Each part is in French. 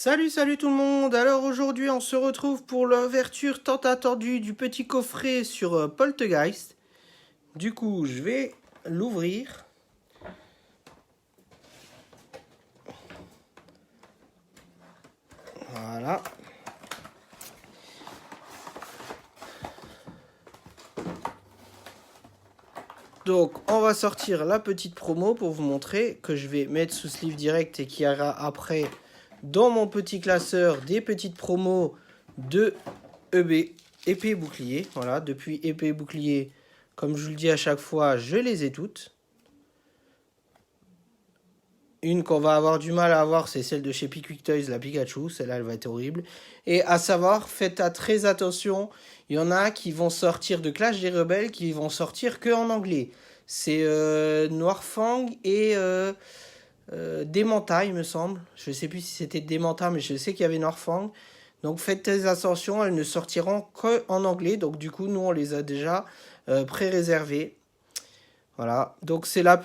Salut tout le monde. Alors aujourd'hui on se retrouve pour l'ouverture tant attendue du petit coffret sur Poltergeist. Du coup je vais l'ouvrir. Voilà. Donc on va sortir la petite promo pour vous montrer que je vais mettre sous sleeve direct et qu'il y aura après dans mon petit classeur des petites promos de EB, épée et bouclier. Voilà, depuis épée et bouclier, comme je vous le dis à chaque fois, je les ai toutes. Une qu'on va avoir du mal à avoir, c'est celle de chez Pickwick Toys, la Pikachu. Celle-là, elle va être horrible. Et à savoir, faites très attention. Il y en a qui vont sortir de Clash des Rebelles, qui vont sortir que en anglais. C'est Noirfang et Démenta, il me semble. Je ne sais plus si c'était Démenta, mais je sais qu'il y avait Noirfang. Donc faites très attention, elles ne sortiront que en anglais. Donc du coup, nous, on les a déjà pré-réservées. Voilà, donc c'est la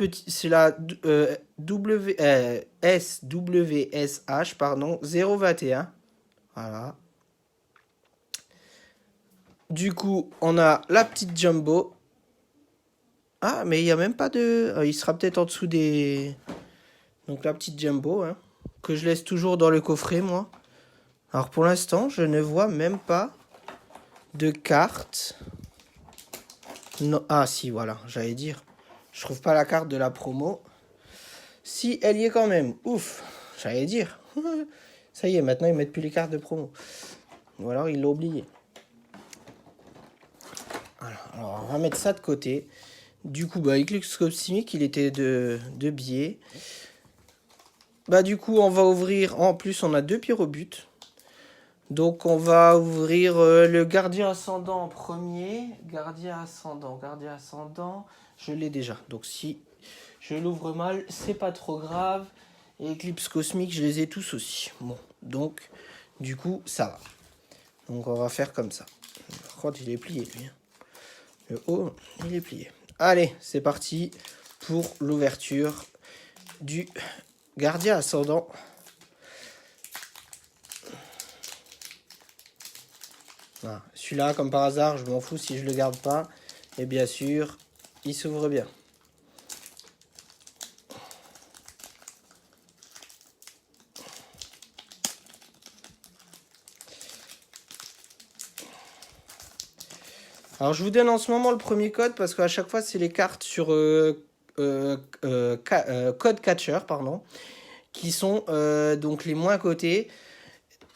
SWSH, pardon, 021. Voilà. Du coup, on a la petite Jumbo. Ah, mais il n'y a même pas de... il sera peut-être en dessous des... Donc la petite Jumbo, hein, que je laisse toujours dans le coffret, moi. Alors pour l'instant, je ne vois même pas de carte. Non, ah si, voilà, j'allais dire. Je trouve pas la carte de la promo. Si, elle y est quand même. Ouf, j'allais dire. Ça y est, maintenant ils mettent plus les cartes de promo. Ou alors ils l'ont oublié. Voilà, alors on va mettre ça de côté. Du coup, Eclipse Cosmic, il était de biais. Du coup, on va ouvrir. En plus, on a 2 pyrobutes. Donc, on va ouvrir le gardien ascendant en premier. Gardien ascendant. Je l'ai déjà. Donc, si je l'ouvre mal, c'est pas trop grave. Et Eclipse Cosmic, je les ai tous aussi. Bon, donc, du coup, ça va. Donc, on va faire comme ça. Par contre, il est plié, lui. Le haut, il est plié. Allez, c'est parti pour l'ouverture du gardien ascendant. Voilà. Celui-là, comme par hasard, je m'en fous si je le garde pas. Et bien sûr, il s'ouvre bien. Alors, je vous donne en ce moment le premier code parce qu'à chaque fois, c'est les cartes sur code catcher, pardon, qui sont donc les moins cotés.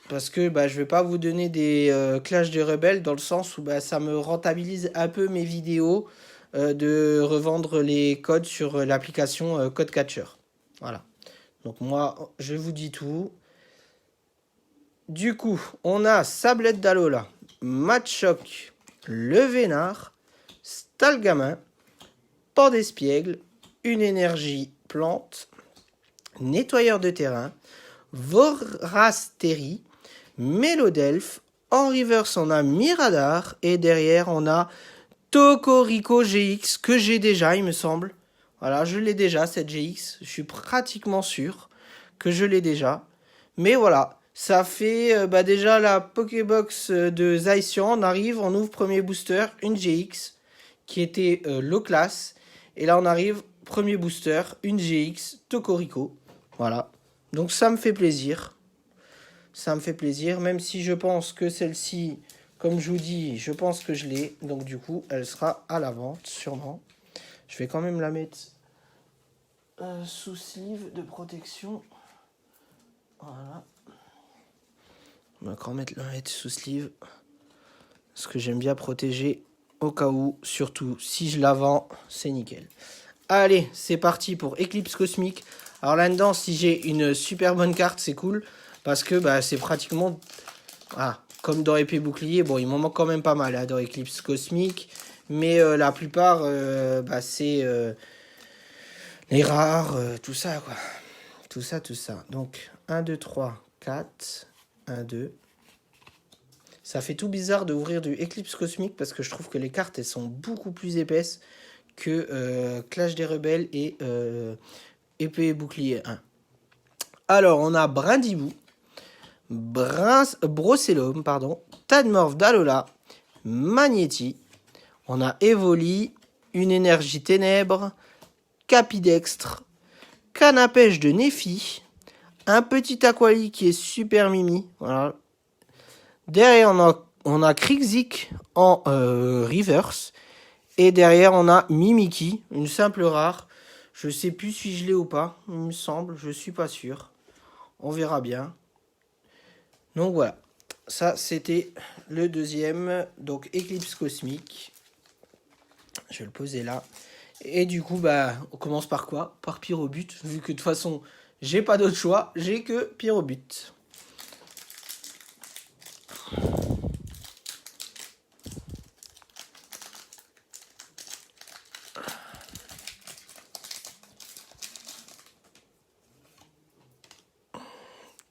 Parce que je vais pas vous donner des Clash des Rebelles dans le sens où ça me rentabilise un peu mes vidéos de revendre les codes sur l'application Code Catcher. Voilà. Donc moi, je vous dis tout. Du coup, on a Sablette d'Alola, Machoc, Le Vénard, Stalgamin, Port d'Espiègle, Une Énergie Plante, Nettoyeur de terrain, Vorastérie, Mélodelphe. En reverse, on a Miradar. Et derrière, on a Tokorico GX, que j'ai déjà, il me semble. Voilà, je l'ai déjà, cette GX. Je suis pratiquement sûr que je l'ai déjà. Mais voilà, ça fait déjà la Pokébox de Zacian. On arrive, on ouvre premier booster, une GX, qui était low class. Et là, on arrive, premier booster, une GX, Tokorico. Voilà, donc ça me fait plaisir. Ça me fait plaisir, même si je pense que celle-ci, comme je vous dis, je pense que je l'ai. Donc du coup, elle sera à la vente, sûrement. Je vais quand même la mettre sous sleeve de protection. Voilà. On va encore mettre sous sleeve. Parce que j'aime bien protéger au cas où. Surtout, si je la vends, c'est nickel. Allez, c'est parti pour Eclipse Cosmic. Alors là-dedans, si j'ai une super bonne carte, c'est cool. Parce que c'est pratiquement... comme dans épée bouclier, bon, il m'en manque quand même pas mal dans Eclipse Cosmic. Mais la plupart, c'est les rares, tout ça, quoi. Tout ça. Donc, 1, 2, 3, 4. 1, 2. Ça fait tout bizarre d'ouvrir du Eclipse Cosmic parce que je trouve que les cartes, elles sont beaucoup plus épaisses que Clash des Rebelles et épée et bouclier 1. Alors, on a Brindibou. Brossellum, pardon, Tadmorph d'Alola, Magnéti. On a Evoli, une énergie ténèbres, Capidextre, Canapèche de Nephi, un petit Aquali qui est super mimi. Voilà. Derrière, on a Krixik en reverse. Et derrière, on a Mimiki, une simple rare. Je sais plus si je l'ai ou pas, il me semble, je suis pas sûr. On verra bien. Donc voilà, ça c'était le deuxième, donc Éclipse Cosmique. Je vais le poser là. Et du coup, bah, on commence par quoi? Par Pyrobut, vu que de toute façon, j'ai pas d'autre choix, j'ai que Pyrobut.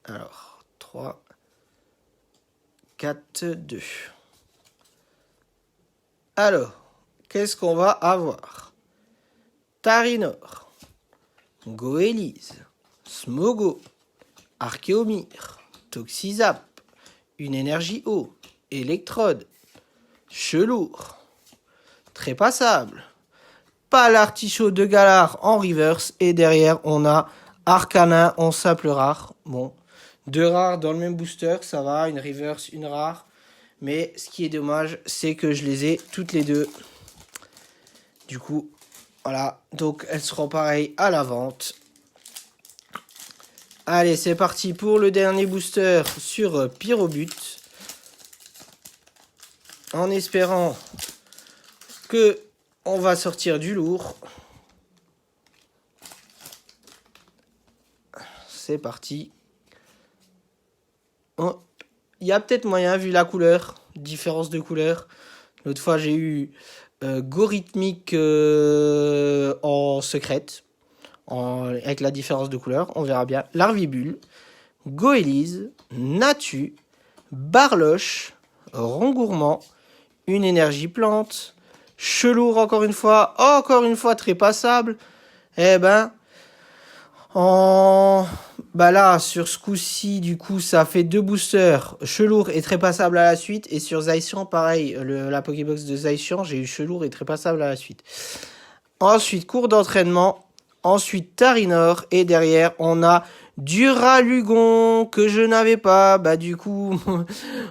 Alors, 3, 4, 2. Alors, qu'est-ce qu'on va avoir? Tarinor, Goélise, Smogo, Archéomir, Toxizap, une énergie eau, Électrode, Chelour, Trépassable, Palartichaut de Galar en reverse, et derrière on a Arcanin en simple rare. Bon, deux rares dans le même booster, ça va, une reverse, une rare. Mais ce qui est dommage, c'est que je les ai toutes les deux. Du coup, voilà. Donc, elles seront pareilles à la vente. Allez, c'est parti pour le dernier booster sur Pyrobut. En espérant que on va sortir du lourd. C'est parti. Oh. Il y a peut-être moyen, vu la couleur, différence de couleur. L'autre fois, j'ai eu Gorhythmique en secrète, avec la différence de couleur. On verra bien. Larvibule, Goélise, Natu, Barloche, Rongourmand, une énergie plante, Chelour encore une fois trépassable. Eh ben, bah là, sur ce coup-ci, du coup, ça fait deux boosters. Chelour et trépassable à la suite. Et sur Zacian, pareil, la Pokébox de Zacian, j'ai eu Chelour et trépassable à la suite. Ensuite, cours d'entraînement. Ensuite, Tarinor. Et derrière, on a Duralugon que je n'avais pas. Bah du coup,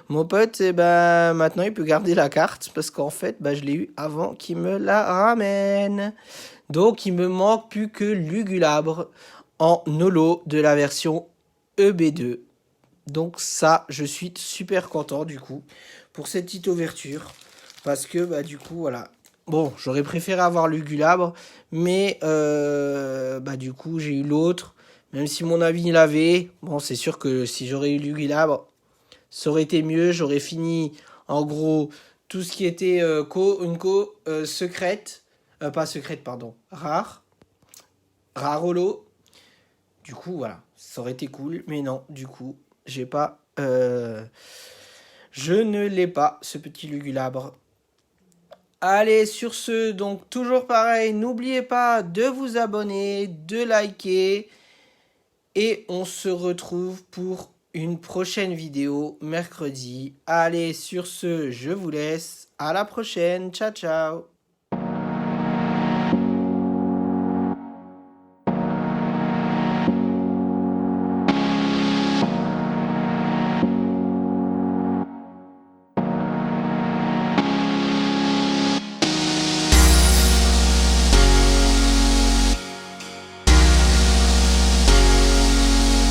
mon pote, eh ben, maintenant, il peut garder la carte. Parce qu'en fait, bah, je l'ai eu avant qu'il me la ramène. Donc, il me manque plus que Lugulabre en holo de la version EB2. Donc ça, je suis super content du coup pour cette petite ouverture. Parce que bah du coup, voilà. Bon, j'aurais préféré avoir Lugulabre, mais bah du coup, j'ai eu l'autre. Même si mon avis l'avait, bon, c'est sûr que si j'aurais eu Lugulabre, ça aurait été mieux. J'aurais fini, en gros, tout ce qui était secrète. Pas secrète, pardon. Rare holo. Du coup, voilà, ça aurait été cool, mais non, du coup, j'ai pas... je ne l'ai pas, ce petit Lugulabre. Allez, sur ce, donc, toujours pareil, n'oubliez pas de vous abonner, de liker, et on se retrouve pour une prochaine vidéo mercredi. Allez, sur ce, je vous laisse, à la prochaine, ciao, ciao.